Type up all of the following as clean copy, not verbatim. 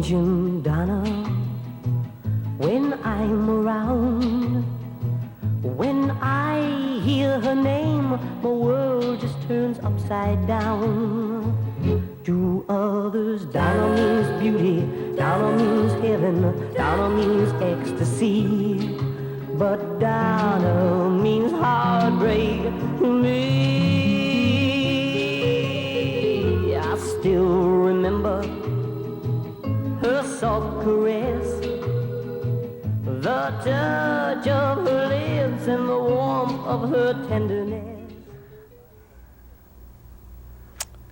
mention Donna when I'm around. When I hear her name, my world just turns upside down. To others, Donna means beauty, Donna means heaven, Donna means ecstasy. But Donna means heartbreak to me. I still remember her soft caress, the touch of her lips and the warmth of her tenderness.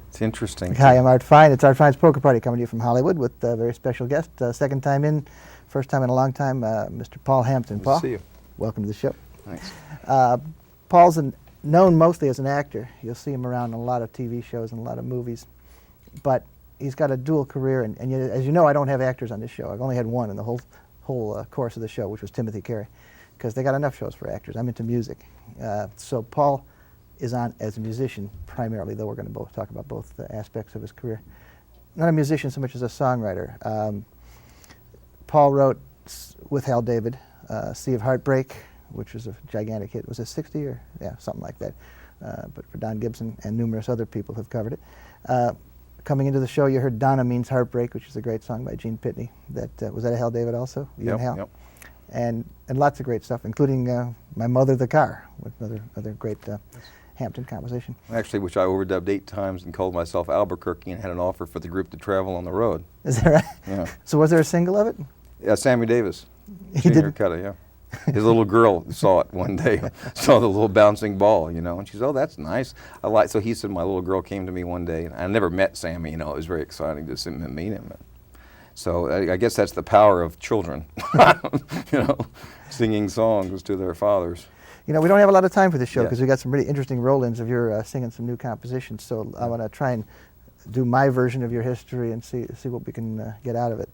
It's interesting. Hi, I'm Art Fein. It's Art Fein's Poker Party coming to you from Hollywood with a very special guest. Second time in, first time in a long time, Mr. Paul Hampton. Good Paul, to see you. welcome to the show. Thanks. Paul's known mostly as an actor. You'll see him around in a lot of TV shows and a lot of movies. But he's got a dual career, and yet, as you know, I don't have actors on this show. I've only had one in the whole course of the show, which was Timothy Carey, because they got enough shows for actors. I'm into music. So Paul is on as a musician primarily, though we're going to both talk about both aspects of his career. Not a musician so much as a songwriter. Paul wrote with Hal David, Sea of Heartbreak, which was a gigantic hit. Was it 60 or? Yeah, something like that. But for Don Gibson and numerous other people have covered it. Coming into the show, you heard Donna Means Heartbreak, which is a great song by Gene Pitney. Was that a Hal David also? You and Hal? Yep. And lots of great stuff, including My Mother the Car, with another great Hampton composition. Actually, which I overdubbed 8 times and called myself Albuquerque and had an offer for the group to travel on the road. Is that right? Yeah. So was there a single of it? Yeah, Sammy Davis. He did. Cut it, yeah. His little girl saw it one day, saw the little bouncing ball, and she said, "Oh, that's nice." So he said, my little girl came to me one day, and I never met Sammy. It was very exciting to meet him. So I guess that's the power of children, singing songs to their fathers. We don't have a lot of time for this show because Yeah. we got some really interesting roll-ins of your singing some new compositions. So I want to try and do my version of your history and see what we can get out of it.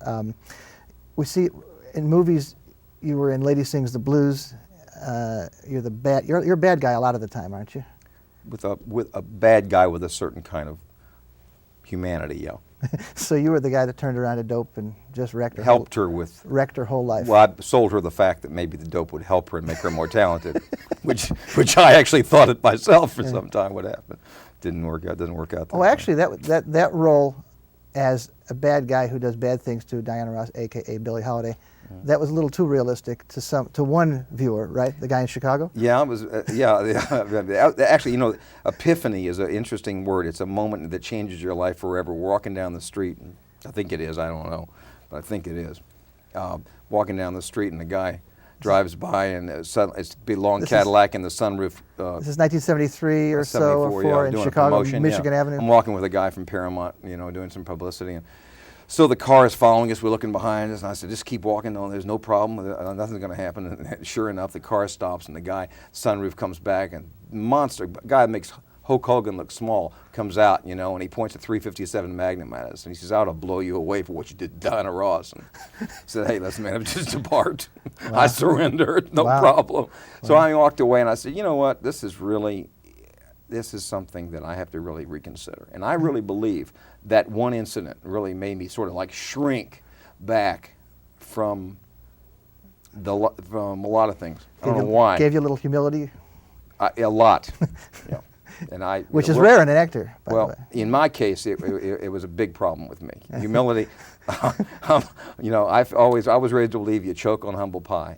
We see in movies. You were in Lady Sings the Blues. You're a bad guy a lot of the time, aren't you? With a bad guy with a certain kind of humanity, yeah. So you were the guy that turned around to dope and just wrecked her whole life. Well, I sold her the fact that maybe the dope would help her and make her more talented, which I actually thought it myself for some time would happen. Doesn't work out that way. Actually, that role as a bad guy who does bad things to Diana Ross, a.k.a. Billie Holiday, that was a little too realistic to one viewer, right? The guy in Chicago? Yeah, it was. Actually, epiphany is an interesting word. It's a moment that changes your life forever. We're walking down the street, and I think it is. I don't know, but I think it is. Walking down the street, and the guy drives by, and it's a big long Cadillac in the sunroof. This is 1973 or so, or 4 in doing Chicago, Michigan Avenue. I'm walking with a guy from Paramount, doing some publicity. And so the car is following us. We're looking behind us, and I said, "Just keep walking. No, there's no problem. Nothing's going to happen." And sure enough, the car stops, and the guy, sunroof comes back, and monster guy makes Hulk Hogan look small, comes out, and he points a .357 Magnum at us, and he says, "I ought to blow you away for what you did to Diana Ross." And I said, "Hey, listen, man, just depart. Wow. I surrendered, no problem." So I walked away, and I said, "You know what? This is something that I have to really reconsider." And I really believe that one incident really made me sort of like shrink back from a lot of things. I don't know why. Gave you a little humility? A lot. Yeah. And which is rare in an actor, by the way. In my case, it was a big problem with me. Humility. I was ready to believe you choke on humble pie,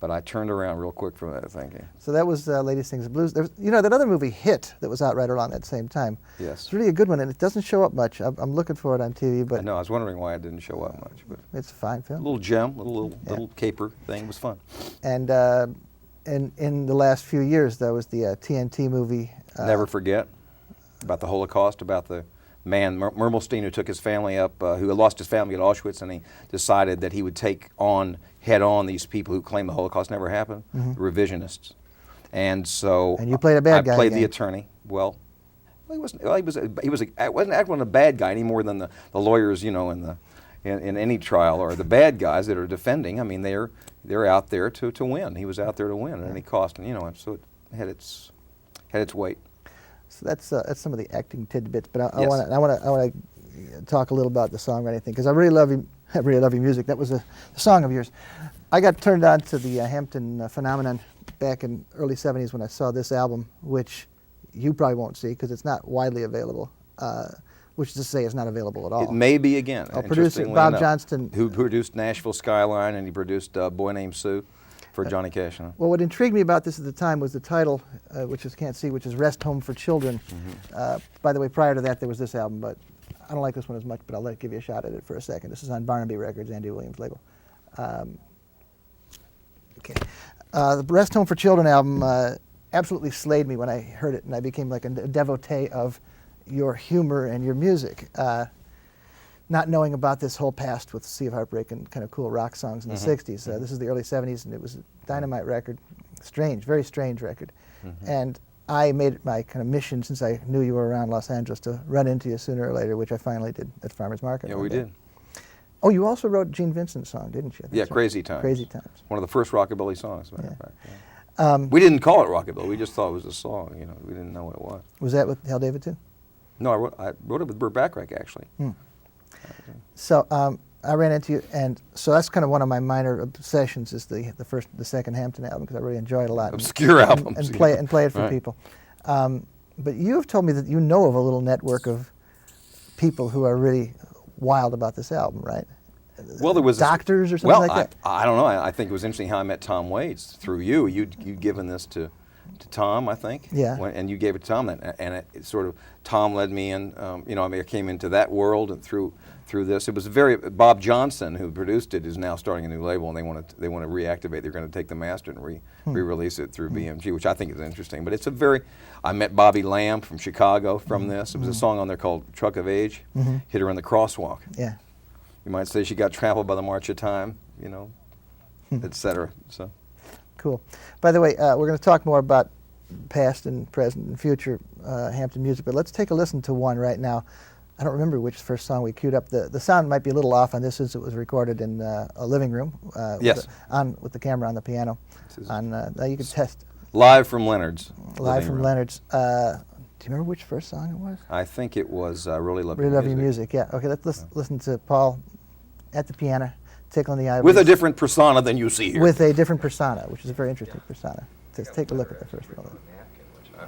but I turned around real quick from that thinking. So that was Lady Sings the Blues. There was, that other movie, Hit, that was out right around that same time. Yes. It's really a good one, and it doesn't show up much. I'm looking for it on TV, but I know. I was wondering why it didn't show up much, but it's a fine film. A little gem, little caper thing. It was fun. And in the last few years, there was the TNT movie. Never Forget, about the Holocaust, about the man, Mermelstein, who took his family up, who had lost his family at Auschwitz, and he decided that he would take head on these people who claim the Holocaust never happened, the revisionists. And so and you played a bad guy. I played again. the attorney. Well, he wasn't actually a bad guy any more than the lawyers, in any trial, or the bad guys that are defending. I mean, they're out there to win. He was out there to win at any cost, and so it had its weight. So that's some of the acting tidbits. But I Yes. want to talk a little about the songwriting thing because I really love your music. That was a song of yours. I got turned on to the Hampton phenomenon back in early '70s when I saw this album, which you probably won't see because it's not widely available. Which is to say, it's not available at all. It may be again. Producer Bob Johnston, who produced Nashville Skyline, and he produced Boy Named Sue for Johnny Cash. Huh? Well, what intrigued me about this at the time was the title, which you can't see, which is Rest Home for Children. By the way, prior to that, there was this album, but I don't like this one as much, but I'll give you a shot at it for a second. This is on Barnaby Records, Andy Williams' label. Okay. The Rest Home for Children album absolutely slayed me when I heard it, and I became like a devotee of your humor and your music. Not knowing about this whole past with Sea of Heartbreak and kind of cool rock songs in the 60s. This is the early 70s, and it was a dynamite record. Strange, very strange record. And I made it my kind of mission, since I knew you were around Los Angeles, to run into you sooner or later, which I finally did at Farmers Market. Yeah, we did. Oh, you also wrote Gene Vincent's song, didn't you? Yeah, Crazy Times. Crazy Times. One of the first rockabilly songs, as a matter of fact. Yeah. We didn't call it rockabilly. We just thought it was a song. You know, we didn't know what it was. Was that with Hal David too? No, I wrote it with Burt Bacharach, actually. So I ran into you, and so that's kind of one of my minor obsessions is the second Hampton album because I really enjoy it a lot. Obscure albums. And play it for people. But you have told me that you know of a little network of people who are really wild about this album, right? Well, there was doctors or something like that. I don't know. I think it was interesting how I met Tom Waits through you. You'd given this to Tom, I think. Yeah. And you gave it to Tom, and it sort of Tom led me in. You know, I mean, I came into that world and through this. It was Bob Johnson, who produced it, is now starting a new label, and they want to reactivate. They're going to take the master and re-release it through BMG, which I think is interesting. But it's I met Bobby Lamb from Chicago from this. It was a song on there called "Truck of Age." Hit her in the crosswalk. Yeah. You might say she got trampled by the march of time, you know, etc. So. Cool. By the way, we're going to talk more about past and present and future Hampton music, but let's take a listen to one right now. I don't remember which first song we queued up. The sound might be a little off on this since it was recorded in a living room. Yes. With the camera on the piano. You can test. Live from Leonard's. Live from Leonard's. Do you remember which first song it was? I think it was Really Love Your Really Love Your Music, yeah. Okay, let's listen to Paul at the piano, tickling the ivories. With a different persona than you see here. With a different persona, which is a very interesting persona. Let's take a look at the first one.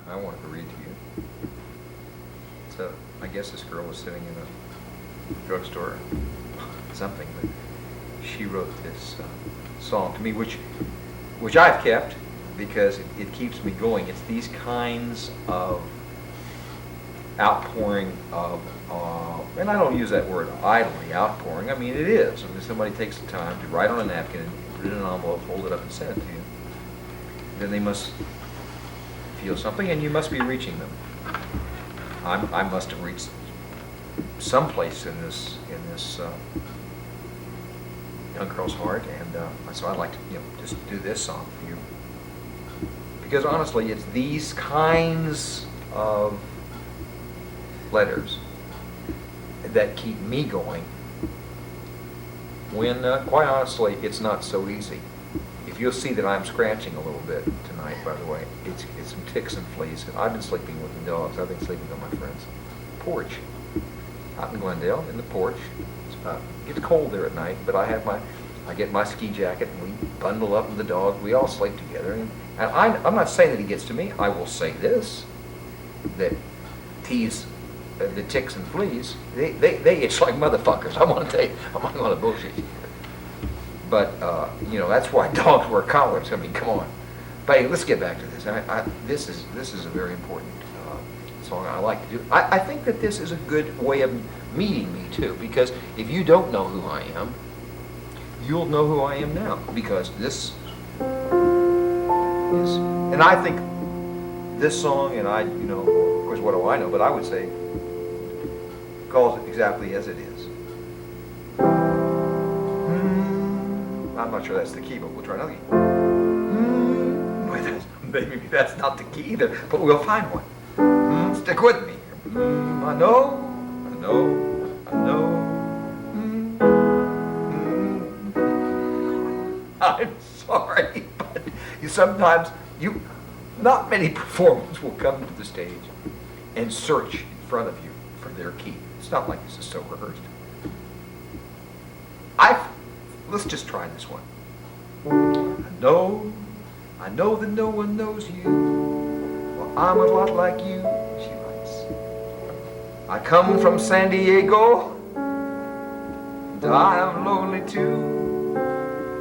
I wanted to read to you. So I guess this girl was sitting in a drugstore or something, but she wrote this song to me, which I've kept because it keeps me going. It's these kinds of outpouring of, and I don't use that word idly, outpouring. I mean, it is. I mean, somebody takes the time to write on a napkin and put it in an envelope, hold it up and send it to you. Then they must feel something, and you must be reaching them. I must have reached someplace in this young girl's heart, and so I'd like to just do this song for you. Because honestly, it's these kinds of letters that keep me going when, quite honestly, it's not so easy. If you'll see that I'm scratching a little bit tonight, by the way, it's some ticks and fleas. I've been sleeping with the dogs. I've been sleeping on my friend's porch out in Glendale, in the porch. It gets cold there at night, but I get my ski jacket and we bundle up with the dog. We all sleep together. And I'm not saying that he gets to me. I will say this, that these the ticks and fleas, they itch like motherfuckers. I want to tell you, I'm not going to bullshit you. But that's why dogs wear collars. I mean, come on. But hey, let's get back to this. This is a very important song I like to do. I think that this is a good way of meeting me too, because if you don't know who I am, you'll know who I am now, because this is, and I think this song, and of course, what do I know? But I would say calls it exactly as it is. I'm not sure that's the key, but we'll try another key. Maybe that's not the key either, but we'll find one. Stick with me. I know. I'm sorry, but sometimes not many performers will come to the stage and search in front of you for their key. It's not like this is so rehearsed. Let's just try this one. I know that no one knows you. Well, I'm a lot like you, she writes. I come from San Diego, and I am lonely too.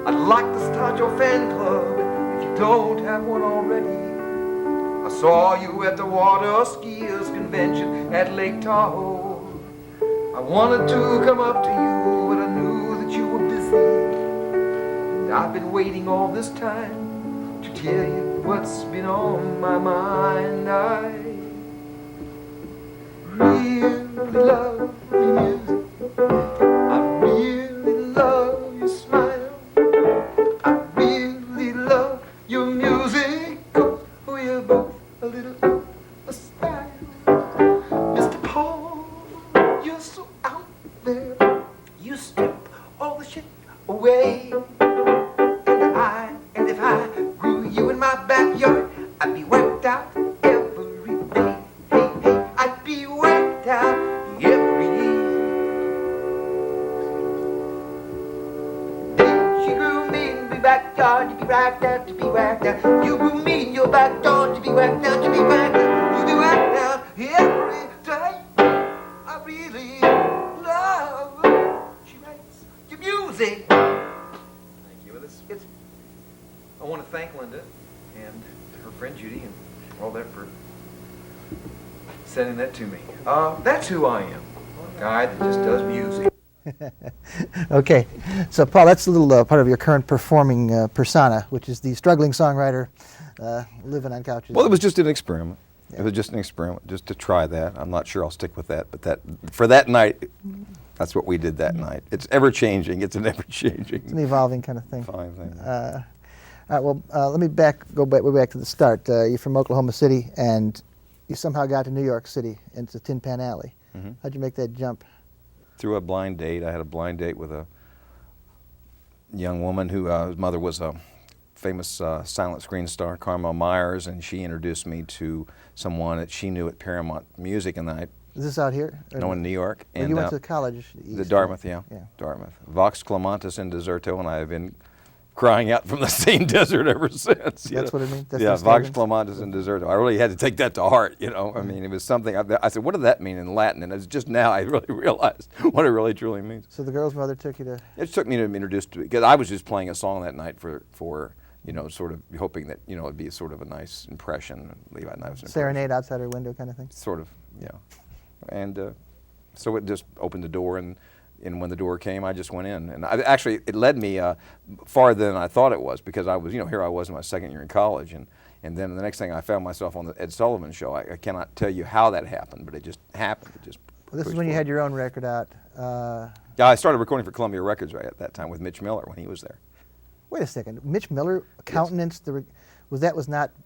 I'd like to start your fan club if you don't have one already. I saw you at the water skiers convention at Lake Tahoe. I wanted to come up to you, but I knew that you were busy. And I've been waiting all this time to tell you what's been on my mind. I really love your music. I really love your smile. I really love your music. 'Cause we're both a little a style. Mr. Paul, you're so out there. You strip all the shit away. And if I grew you in my backyard, I'd be wiped out every day. Hey, hey, I'd be wiped out every day. She grew me in my backyard to be wiped out, to be wiped out. You grew me in your backyard to be wiped out, to be wiped out. You be wiped out every day. I really love, she writes, your music. Thank you. I want to thank Linda and her friend Judy and all that for sending that to me. That's who I am, a guy that just does music. Okay, so Paul, that's a little part of your current performing persona, which is the struggling songwriter living on couches. Well, it was just an experiment. Yeah. It was just an experiment, just to try that. I'm not sure I'll stick with that, but for that night, that's what we did that night. It's ever changing. It's an ever changing. It's an evolving kind of thing. Fine thing. All right, well, let me go way back to the start. You're from Oklahoma City, and you somehow got to New York City into Tin Pan Alley. Mm-hmm. How'd you make that jump? Through a blind date. I had a blind date with a young woman whose mother was a famous silent screen star, Carmel Myers, and she introduced me to someone that she knew at Paramount Music, and I Is this out here? no, in New York. Well, And you went to college. the Dartmouth, yeah, Dartmouth. Vox Clematis in Deserto, and I have been crying out from the same desert ever since. That's what it means? That's yeah, the Vox slogan? Clematis in Deserto. I really had to take that to heart, you know. I mean, it was something, I said, what did that mean in Latin? And it's just now I really realized what it really truly means. So the girl's mother took you to... It took me to be introduced to it, because I was just playing a song that night for you know, sort of hoping that, you know, it'd be sort of a nice impression, leave out a nice impression. Serenade outside her window kind of thing? Sort of, yeah. And so it just opened the door, and when the door came, I just went in. And actually, it led me farther than I thought it was, because I was, you know, here I was in my second year in college, and then the next thing I found myself on the Ed Sullivan Show. I cannot tell you how that happened, but it just happened. It just Well, this is when you had your own record out. Yeah, I started recording for Columbia Records right at that time with Mitch Miller when he was there. Wait a second. Mitch Miller countenanced the...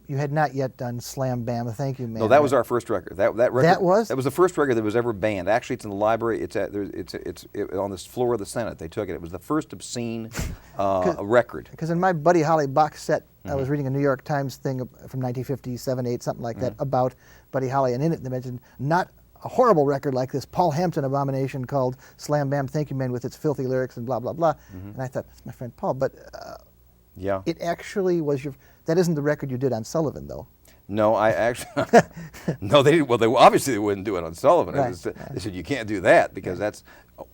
you had not yet done Slam Bam, Thank You Man. No, that was our first record. That record. That was? That was the first record that was ever banned. Actually, it's in the library. It's on this floor of the Senate. They took it. It was the first obscene record. Because in my Buddy Holly box set, I was reading a New York Times thing from 1957, 8, something like that, about Buddy Holly, and in it they mentioned not a horrible record like this Paul Hampton abomination called Slam Bam Thank You Man with its filthy lyrics and blah, blah, blah. And I thought, that's my friend Paul, but yeah. It actually was that isn't the record you did on Sullivan, though. No, I actually, no, they didn't. Well, obviously they wouldn't do it on Sullivan. Right. They said you can't do that because that's.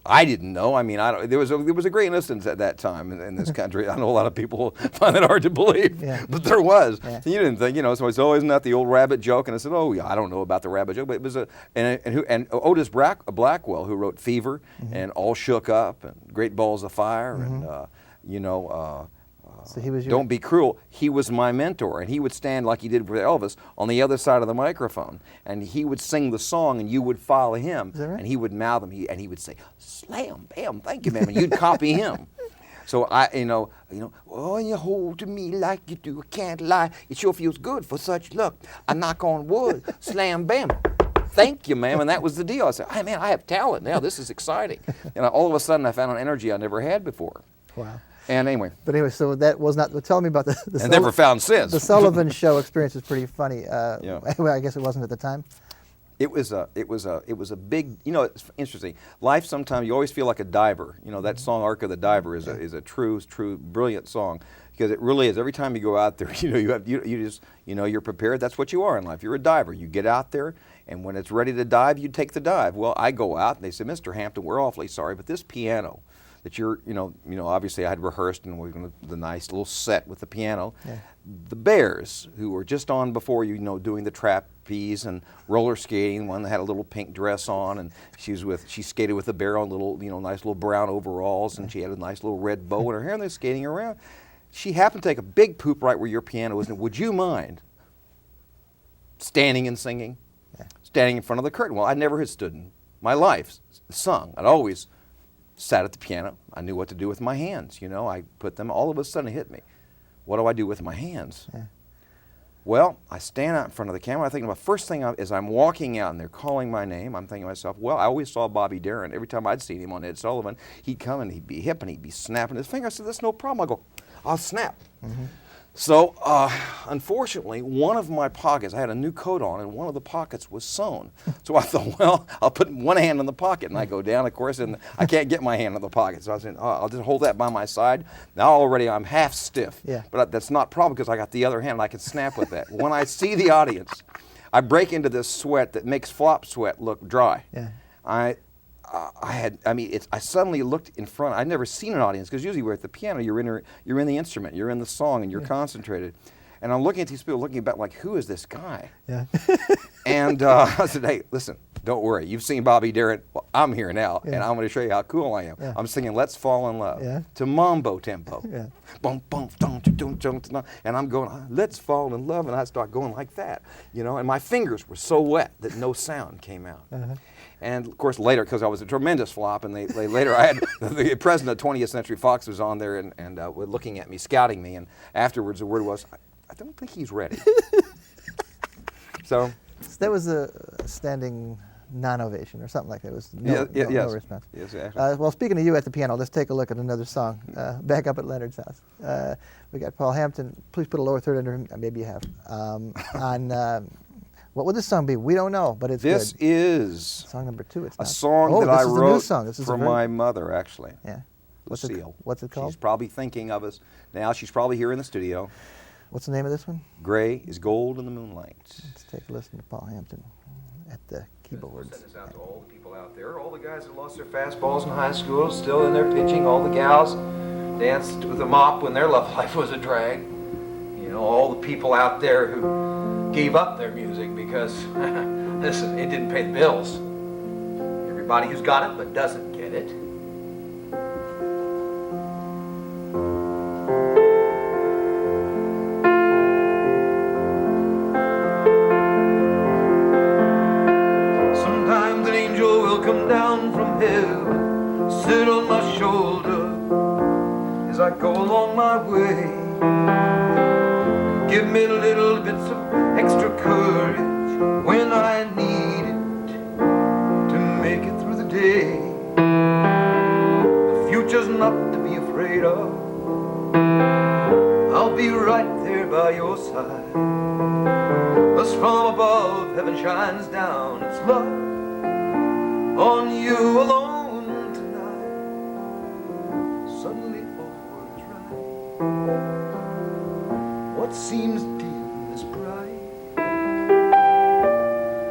I didn't know. I mean, there was a great innocence at that time in this country. I know a lot of people find that hard to believe, but there was. Yeah. You didn't think, you know. So it's always not the old rabbit joke. And I said, oh yeah, I don't know about the rabbit joke, but it was and Otis Blackwell, who wrote Fever and All Shook Up and Great Balls of Fire and you know. So he was Don't Be Cruel. He was my mentor, and he would stand like he did with Elvis on the other side of the microphone, and he would sing the song, and you would follow him, Is that right? and he would mouth him, and he would say, "Slam, bam, thank you, ma'am," and you'd copy him. So oh, you hold to me like you do, I can't lie. It sure feels good for such luck. I knock on wood, slam, bam. Thank you, ma'am, and that was the deal. I said, hey, man, I have talent now. This is exciting. And all of a sudden, I found an energy I never had before. Wow. And anyway. But anyway, so that was not. Tell me about the And never found since. The Sullivan Show experience is pretty funny. Yeah. Well, I guess it wasn't at the time. It was a big, you know, it's interesting. Life sometimes, you always feel like a diver. You know, that song Ark of the Diver is a true, brilliant song, because it really is. Every time you go out there, you know, you just, you know, you're prepared. That's what you are in life. You're a diver. You get out there, and when it's ready to dive, you take the dive. Well, I go out, and they say, Mr. Hampton, we're awfully sorry, but this piano that you're, you know, obviously I had rehearsed, and we were going to the nice little set with the piano. Yeah. The Bears, who were just on before you know, doing the trapeze and roller skating, one that had a little pink dress on, and she skated with the bear on little, you know, nice little brown overalls, and she had a nice little red bow in her hair, and they're skating around. She happened to take a big poop right where your piano is, and would you mind standing and singing? Yeah. Standing in front of the curtain. Well, I never had stood in my life, sung. I'd always sat at the piano. I knew what to do with my hands, you know. I put them, all of a sudden it hit me. What do I do with my hands? Yeah. Well, I stand out in front of the camera. I think the first thing is I'm walking out and they're calling my name. I'm thinking to myself, well, I always saw Bobby Darin. Every time I'd seen him on Ed Sullivan, he'd come and he'd be hip and he'd be snapping his finger. I said, that's no problem. I go, I'll snap. Mm-hmm. So, unfortunately, one of my pockets, I had a new coat on, and one of the pockets was sewn. So I thought, well, I'll put one hand in the pocket, and I go down, of course, and I can't get my hand in the pocket. So I said, I'll just hold that by my side. Now already I'm half stiff, yeah. But that's not a problem because I got the other hand, and I can snap with that. When I see the audience, I break into this sweat that makes flop sweat look dry. Yeah. I suddenly looked in front. I'd never seen an audience, because usually we're at the piano, you're in the instrument, you're in the song, and you're concentrated. And I'm looking at these people, looking about like, who is this guy? Yeah. And I said, hey, listen, don't worry. You've seen Bobby Darin. Well, I'm here now, and I'm going to show you how cool I am. Yeah. I'm singing "Let's Fall in Love" to mambo tempo. Yeah. Boom, boom, dum, dum, dum, dum, and I'm going, let's fall in love, and I start going like that, you know. And my fingers were so wet that no sound came out. Uh-huh. And of course later, because I was a tremendous flop, and they later I had the president of 20th Century Fox was on there and were looking at me, scouting me, and afterwards the word was, I don't think he's ready. So that was a standing non-ovation or something like that. It was no response. Yes, actually. Well, speaking of you at the piano, let's take a look at another song. Back up at Leonard's house. We got Paul Hampton. Please put a lower third under him. Maybe you have. On what would this song be? We don't know, but it's this good. This is song number 2. It's a song that I wrote for my my mother, actually. Yeah. Lucille. What's it called? She's probably thinking of us now. She's probably here in the studio. What's the name of this one? Gray is Gold in the Moonlight. Let's take a listen to Paul Hampton at the keyboards. Send this out to all the people out there, all the guys that lost their fastballs in high school, still in there pitching, all the gals danced with a mop when their love life was a drag. You know, all the people out there who gave up their music because, listen, it didn't pay the bills. Everybody who's got it but doesn't get it. Sometimes an angel will come down from heaven, sit on my shoulder as I go along my way. Give me little bits of extra courage when I need it to make it through the day. The future's not to be afraid of. I'll be right there by your side. Thus from above, heaven shines down its love on you alone tonight. Suddenly all is right. What seems dim is bright.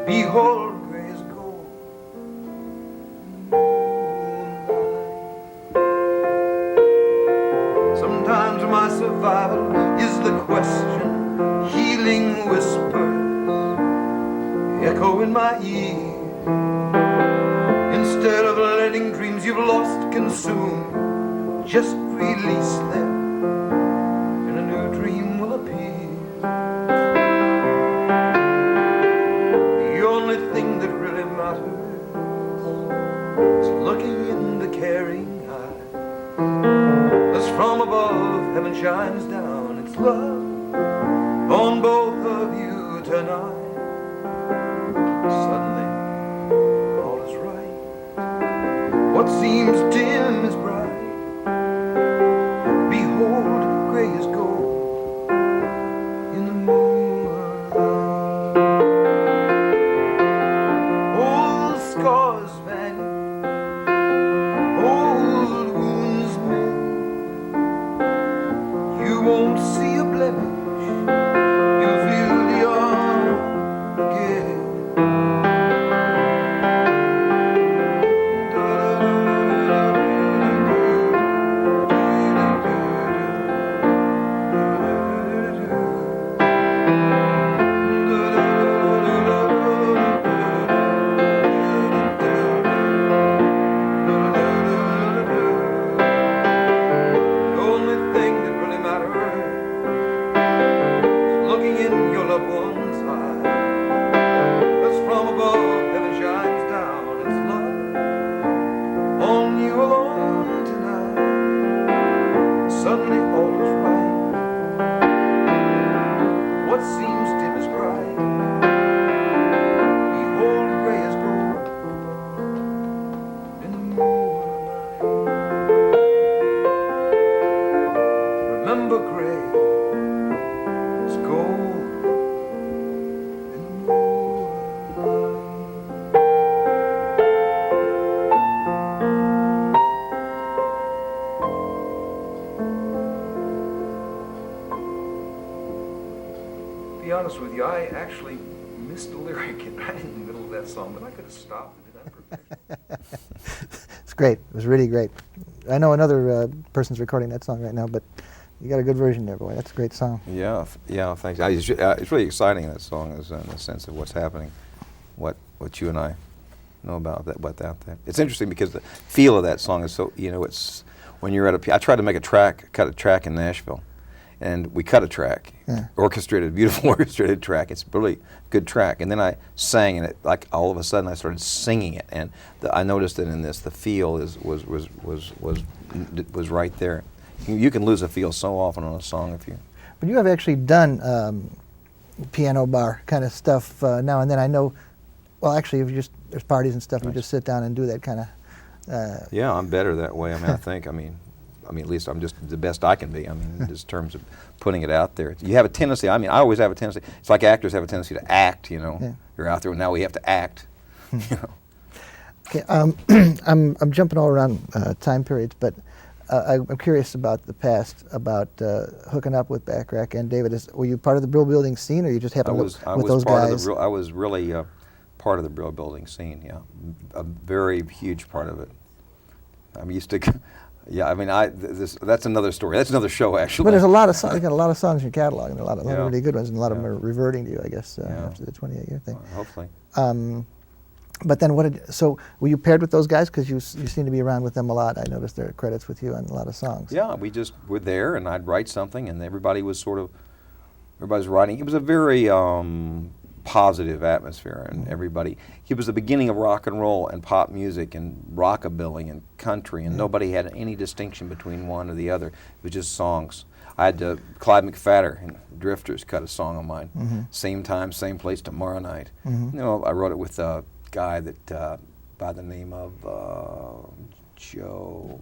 Behold, gray as gold in the moonlight. Sometimes my survival is the question. Healing whispers echo in my ear. Instead of letting dreams you've lost consume, just release them. Looking in the caring eye, as from above heaven shines down its love on both of you tonight. Suddenly all is right. What seems dim is bright. Behold, gray is gold in the moonlight. honest with you, I actually missed the lyric right in the middle of that song, but I could have stopped it and done perfection. It's great. It was really great. I know another person's recording that song right now, but you got a good version there, boy. That's a great song. Yeah, yeah, thanks. It's really exciting, that song, is in the sense of what's happening, what you and I know about that. It's interesting because the feel of that song is so, it's when you're at I tried to make cut a track in Nashville, and we cut a track, beautiful orchestrated track. It's a really good track, and then I sang, and it, like, all of a sudden I started singing it, and I noticed that in this the feel was right there. You can lose a feel so often on a song if you. But you have actually done piano bar kind of stuff now and then. I know. Well, actually, if there's parties and stuff, you just sit down and do that kind of. Yeah, I'm better that way. I think. I mean, at least I'm just the best I can be. I mean, in terms of putting it out there. You have a tendency. I always have a tendency. It's like actors have a tendency to act. Yeah. You're out there, and now we have to act. Okay, I'm jumping all around time periods, but I'm curious about the past, about hooking up with Bacharach and David. Were you part of the Brill Building scene, or you just happened with those guys? I was really part of the Brill Building scene. Yeah, a very huge part of it. I'm used to. Yeah, that's another story. That's another show, actually. But there's a lot of songs. You got a lot of songs in your catalog, and a lot of really good ones, and a lot of them are reverting to you, I guess, after the 28-year thing. Hopefully. But then so were you paired with those guys? Because you seem to be around with them a lot. I noticed there are credits with you on a lot of songs. Yeah, we just were there, and I'd write something, and everybody's writing. It was a very positive atmosphere, and it was the beginning of rock and roll and pop music and rockabilly and country, and nobody had any distinction between one or the other. It was just songs. I had Clyde McPhatter and Drifters cut a song of mine. Same time, same place, tomorrow night. I wrote it with a guy that by the name of Joe.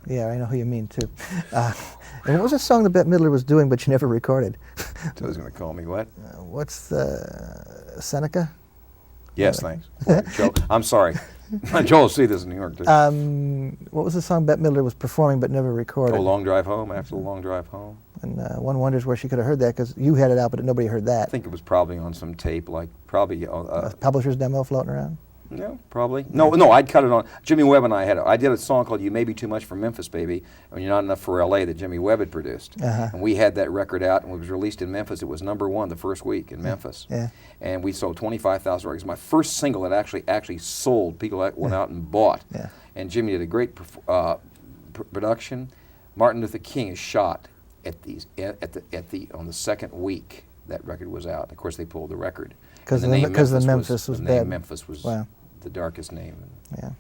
Yeah, I know who you mean too. And what was the song that Bette Midler was doing but you never recorded? Joe's going to call me what? What's the Seneca? Yes, thanks. Joe, I'm sorry. Joe will see this in New York too. What was the song Bette Midler was performing but never recorded? Oh, Long Drive Home, after the Long Drive Home. And one wonders where she could have heard that, because you had it out but nobody heard that. I think it was probably on some tape, like probably on a publisher's demo floating around? No, probably. No, I'd cut it on. Jimmy Webb and I did a song called You May Be Too Much for Memphis, Baby, and You're Not Enough for L.A. that Jimmy Webb had produced. And we had that record out, and it was released in Memphis. It was #1 the first week in Memphis. And we sold 25,000 records. My first single that actually sold, people went out and bought. And Jimmy did a great production. Martin Luther King is shot on the second week that record was out. Of course, they pulled the record. Because the Memphis was bad. Memphis was the darkest name. Yeah.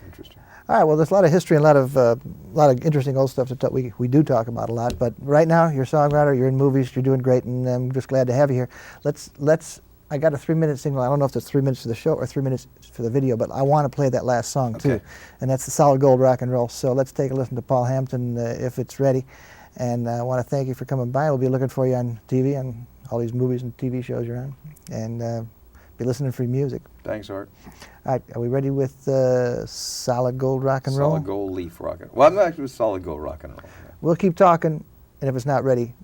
Interesting. All right. Well, there's a lot of history and a lot of interesting old stuff that we do talk about a lot. But right now, you're a songwriter. You're in movies. You're doing great, and I'm just glad to have you here. I got a 3-minute signal. I don't know if it's 3 minutes for the show or 3 minutes for the video, but I want to play that last song too, and that's the Solid Gold Rock and Roll. So let's take a listen to Paul Hampton if it's ready. And I want to thank you for coming by. We'll be looking for you on TV and all these movies and TV shows you're on, and be listening for music. Thanks, Art. All right, are we ready with Solid Gold Rock and Roll? Solid Gold Leaf Rock and Roll. Well, I'm actually with Solid Gold Rock and Roll. Yeah. We'll keep talking, and if it's not ready,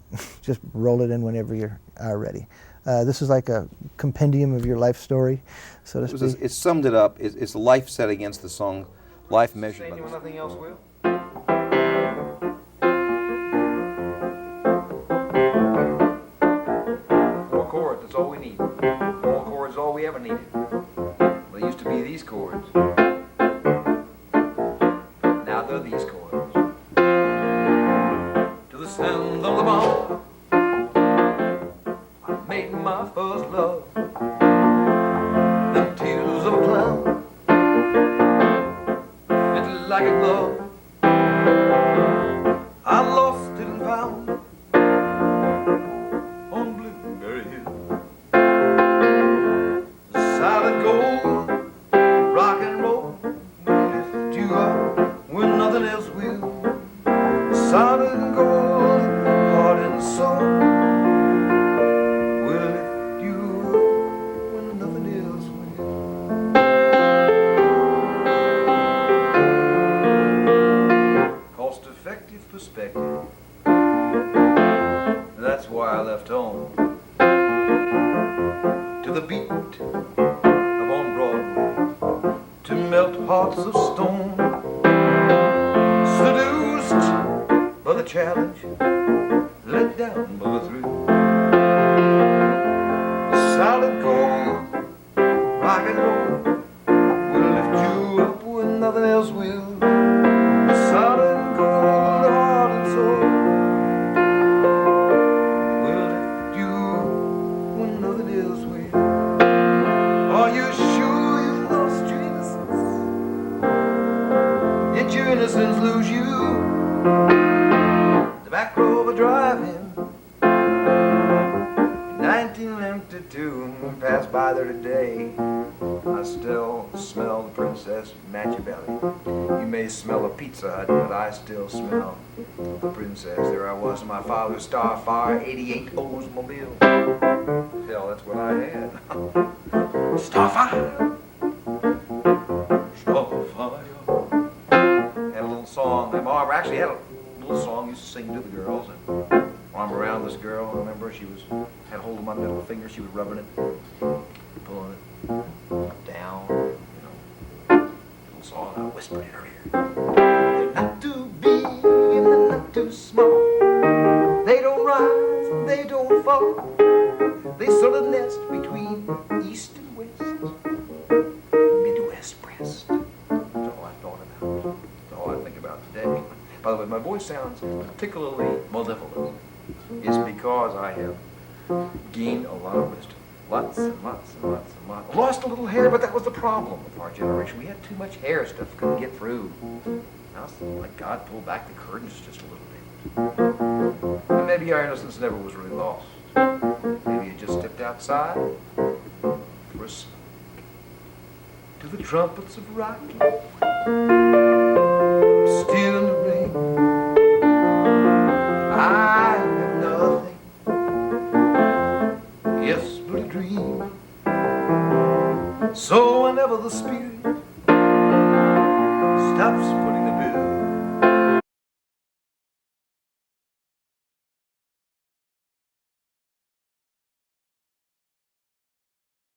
just roll it in whenever you are ready. This is like a compendium of your life story, so to speak. It summed it up. It's life set against the song, life measured by You want nothing else, Will? 4 chords, that's all we need. 4 chords is all we ever needed. They used to be these chords. Now they're these chords. To the sound of the bomb, I made my first love. Them tears of a clown fit like a glove. I lost it and found on Blueberry Hill. Solid gold, rock and roll, lift you up when nothing else will. up on Broadway to melt hearts of stone. Seduced by the challenge, let down by the thrill. Solid gold, rock and roll will lift you up when nothing else will. Solid gold, heart and soul will lift you when nothing else will. Are you sure you lost your innocence? Did your innocence lose you? The back row of a drive-in 1952, passed by there today. I still smell the Princess Machiavelli. You may smell a Pizza Hut, but I still smell the Princess. There I was in my father's Starfire 88 Oldsmobile. Hell, that's what I had. Starfire. Starfire. Had a little song. My mom actually had a little song used to sing to the girls. And arm around this girl. I remember she had hold of my middle finger. She was rubbing it, pulling it down. Little song. I whispered in her ear. They're not too big and they're not too small. They don't rise, they don't fall. They sort of nest between east and west. Midwest breast. That's all I thought about. That's all I think about today. By the way, my voice sounds particularly malevolent. Is because I have gained a lot of wisdom. Lots and lots and lots and lots. Lost a little hair, but that was the problem with our generation. We had too much hair, stuff couldn't get through. Now it's like God pulled back the curtains just a little bit. And maybe our innocence never was really lost. Maybe it just stepped outside for a smoke to the trumpets of rock. Still in the rain. I have nothing, yes, but a dream. So whenever the spirit stops putting the bill